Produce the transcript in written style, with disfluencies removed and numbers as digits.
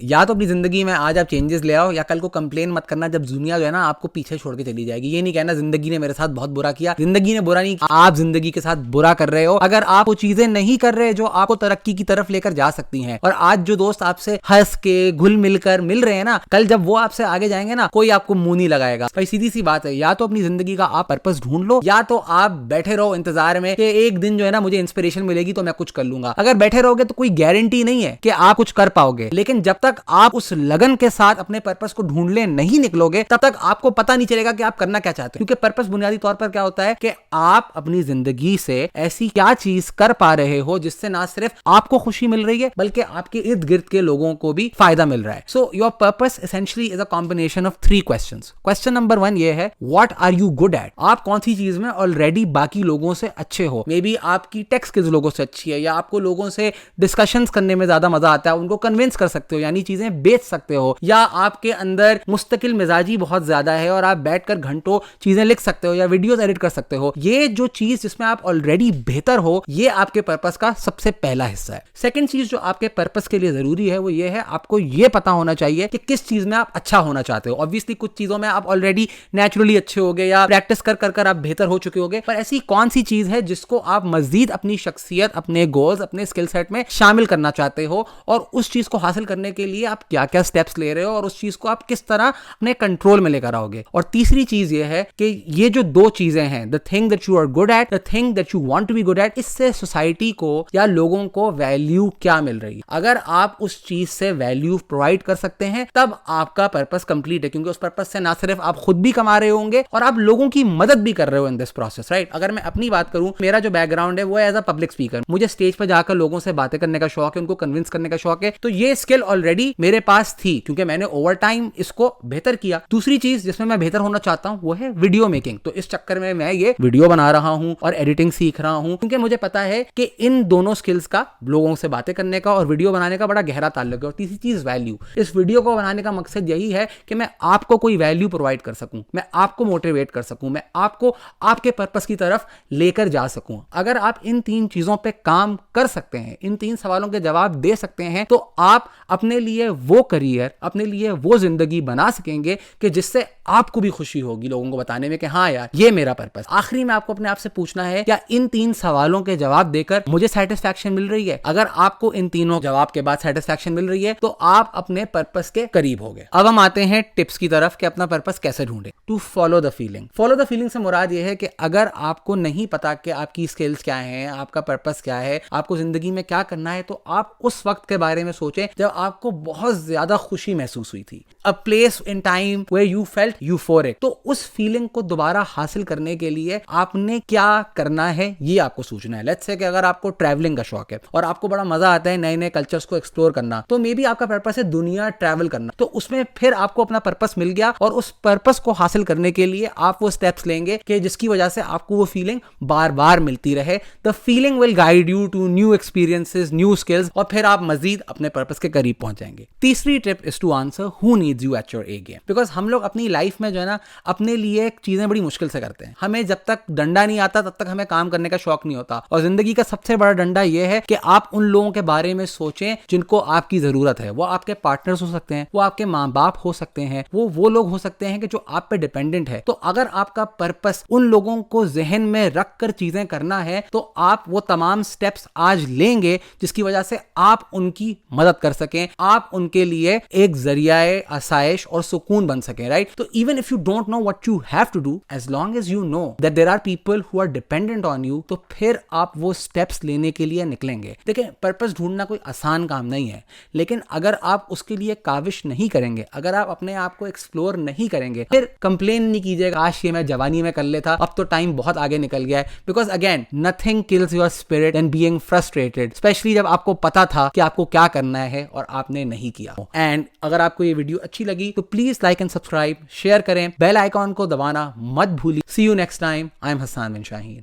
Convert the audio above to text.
या तो अपनी जिंदगी में आज आप चेंजेस ले आओ, या कल को कंप्लेन मत करना जब दुनिया जो है ना आपको पीछे छोड़ के चली जाएगी। ये नहीं कहना जिंदगी ने मेरे साथ बहुत बुरा किया, जिंदगी ने बुरा नहीं किया, आप जिंदगी के साथ बुरा कर रहे हो। अगर आप वो चीजें नहीं कर रहे जो आपको तरक्की की तरफ लेकर जा सकती हैं, और आज जो दोस्त आपसे हंस के घुल मिलकर मिल रहे हैं ना, कल जब वो आपसे आगे जाएंगे ना, कोई आपको मुंह नहीं लगाएगा। भाई सीधी सी बात है, या तो अपनी जिंदगी का आप पर्पस ढूंढ लो, या तो आप बैठे रहो इंतजार में कि एक दिन जो है ना मुझे इंस्पिरेशन मिलेगी तो मैं कुछ कर लूंगा। अगर बैठे रहोगे तो कोई गारंटी नहीं है कि आप कुछ कर पाओगे, लेकिन जब तक आप उस लगन के साथ अपने पर्पस को ढूंढने नहीं निकलोगे तब तक आपको पता नहीं चलेगा कि आप करना क्या चाहते हो। क्योंकि पर्पस बुनियादी तौर पर क्या होता है कि आप अपनी जिंदगी से ऐसी क्या चीज कर पा रहे हो जिससे ना सिर्फ आपको खुशी मिल रही है बल्कि आपके इर्द गिर्द के लोगों को भी फायदा मिल रहा है। So your purpose essentially is a combination of 3 questions. Question number 1 ये है, what are you good at? आप कौन सी चीज में ऑलरेडी बाकी लोगों से अच्छे हो। मे बी आपकी टेक स्किल्स लोगों से अच्छी है, या आपको लोगों से डिस्कशंस करने में ज्यादा मजा आता है, उनको कन्विंस कर सकते हो, यानी चीजें बेच सकते हो, या आपके अंदर मुस्तकिल मिजाजी बहुत ज्यादा है और आप बैठकर घंटों चीजें लिख सकते हो या वीडियोस एडिट कर सकते हो। ये जो चीज जिसमें आप ऑलरेडी बेहतर हो, ये आपके पर्पस का सबसे पहला हिस्सा है। सेकंड चीज जो आपके पर्पस के लिए जरूरी है वो ये है, आपको ये पता होना चाहिए कि किस चीज में आप अच्छा होना चाहते हो। ऑब्वियसली कुछ चीजों में आप ऑलरेडी नेचुरली अच्छे होगे या प्रैक्टिस कर कर आप बेहतर हो चुके होगे, पर ऐसी कौन सी चीज है जिसको आप मजीद अपनी शख्सियत, अपने गोल्स, अपने स्किल सेट में शामिल करना चाहते हो, और उस चीज को हासिल करने के लिए आप क्या क्या स्टेप्स ले रहे हो और उस चीज को आप किस तरह अपने कंट्रोल में लेकर आओगे। और तीसरी चीज ये है कि ये जो 2 चीजें हैं, the thing that you are good at, the thing that you want to be good at, इससे सोसाइटी को या लोगों को वैल्यू क्या मिल रही है। अगर आप उस चीज से वैल्यू प्रोवाइड कर सकते हैं तब आपका पर्पस कंप्लीट है, क्योंकि उस पर्पस से ना सिर्फ आप खुद भी कमा रहे होंगे और आप लोगों की मदद भी कर रहे हो इन दिस प्रोसेस, राइट। अगर मैं अपनी बात करूं, मेरा जो बैकग्राउंड है वो एज अ पब्लिक स्पीकर, मुझे स्टेज पर जाकर लोगों से बातें करने का शौक है, उनको कन्विंस करने का शौक है, तो ये स्किल ऑलरेडी मेरे पास थी क्योंकि मैंने ओवर टाइम इसको बेहतर किया। दूसरी चीज जिसमें मैं बेहतर होना चाहता हूं वो है वीडियो मेकिंग, तो इस चक्कर में मैं ये वीडियो बना रहा हूं और एडिटिंग सीख रहा हूं, क्योंकि मुझे पता है कि इन दोनों स्किल्स का, लोगों से बातें करने का और वीडियो बनाने का, बड़ा गहरा ताल्लुक है। और तीसरी चीज वैल्यू। इस वीडियो को बनाने का मकसद यही है कि मैं आपको कोई वैल्यू प्रोवाइड कर सकूं, मैं आपको मोटिवेट कर सकूं, मैं आपको आपके पर्पस की तरफ लेकर जा सकूं। अगर आप इन 3 चीजों पे काम कर सकते हैं, इन 3 सवालों के जवाब दे सकते हैं, तो आप अपने लिए वो करियर, अपने लिए वो जिंदगी बना सकेंगे कि जिससे आपको भी खुशी होगी लोगों को बताने में कि हाँ यार ये मेरा पर्पस। आखिरी में आपको अपने आप से पूछना है, क्या इन 3 सवालों के जवाब देकर मुझे सेटिस्फैक्शन मिल रही है? अगर आपको इन तीनों जवाब के बाद सेटिस्फैक्शन मिल रही है तो आप अपने पर्पस के करीब हो गए। अब हम आते हैं टिप्स की तरफ कि अपना पर्पस कैसे ढूंढे। To follow the feeling. Follow the feeling से मुराद ये है कि अगर आपको नहीं पता कि आपकी स्किल्स क्या हैं, आपका पर्पस क्या है, आपको जिंदगी में क्या करना है, तो आप उस वक्त के बारे में सोचें जब आपको बहुत ज्यादा खुशी महसूस हुई थी। A place in time where you felt euphoric. तो उस फीलिंग को दोबारा हासिल करने के लिए आपने क्या करना है ये आपको सोचना है। लेट्स से कि अगर आपको ट्रैवलिंग का शौक है और आपको बड़ा मजा आता है नए नए कल्चर्स को एक्सप्लोर करना, तो मे बी आपका पर्पस है दुनिया ट्रैवल करना, तो उसमें फिर आपको अपना पर्पस मिल गया और उस पर्पस को हासिल करने के लिए आप वो स्टेप्स लेंगे कि जिसकी वजह से आपको वो फीलिंग बार बार मिलती रहे। The feeling will guide you to new experiences, new skills, और फिर आप मजीद अपने पर्पस के करीब पहुंच जाएंगे। तीसरी tip is to answer who needs you at your A game. Because हम लोग अपनी लाइफ में जो है ना अपने लिए चीजें बड़ी मुश्किल से करते हैं। हमें जब तक डंडा नहीं आता तब तक हमें काम करने का शौक नहीं होता, और जिंदगी का सबसे बड़ा डंडा यह है कि आप उन लोगों के बारे में सोचें जिनको आपकी जरूरत है। वो आपके पार्टनर्स हो सकते हैं, वो आपके माँ बाप हो सकते हैं, वो लोग हो सकते हैं कि जो आप पे डिपेंडेंट है। तो अगर आपका पर्पस उन लोगों को जहन में रख कर चीजें करना है तो आप वो तमाम स्टेप्स आज लेंगे जिसकी वजह से आप उनकी मदद कर सकें, आप उनके लिए एक जरियाए आसाइश और सुकून बन सकें, राइट। तो even if you don't know what you have to do, as long as you know that there are people who are dependent on you, तो फिर आप वो स्टेप्स लेने के लिए निकलेंगे। देखिए, पर्पस ढूंढना कोई आसान काम नहीं है, लेकिन अगर आप उसके लिए काविश नहीं करेंगे, अगर आप अपने आप को एक्सप्लोर नहीं करेंगे, फिर कंप्लेन नहीं कीजिएगा काश ये मैं जवानी में कर लेता, अब तो टाइम बहुत आगे निकल गया है। Because again nothing kills your spirit and being frustrated, specially जब आपको पता था कि आपको क्या करना है और आपने नहीं किया। एंड अगर आपको ये वीडियो अच्छी लगी तो please like and subscribe, share करें, बेल आइकॉन को दबाना मत भूलिए। See you next time. I am Hasan bin Shaheen.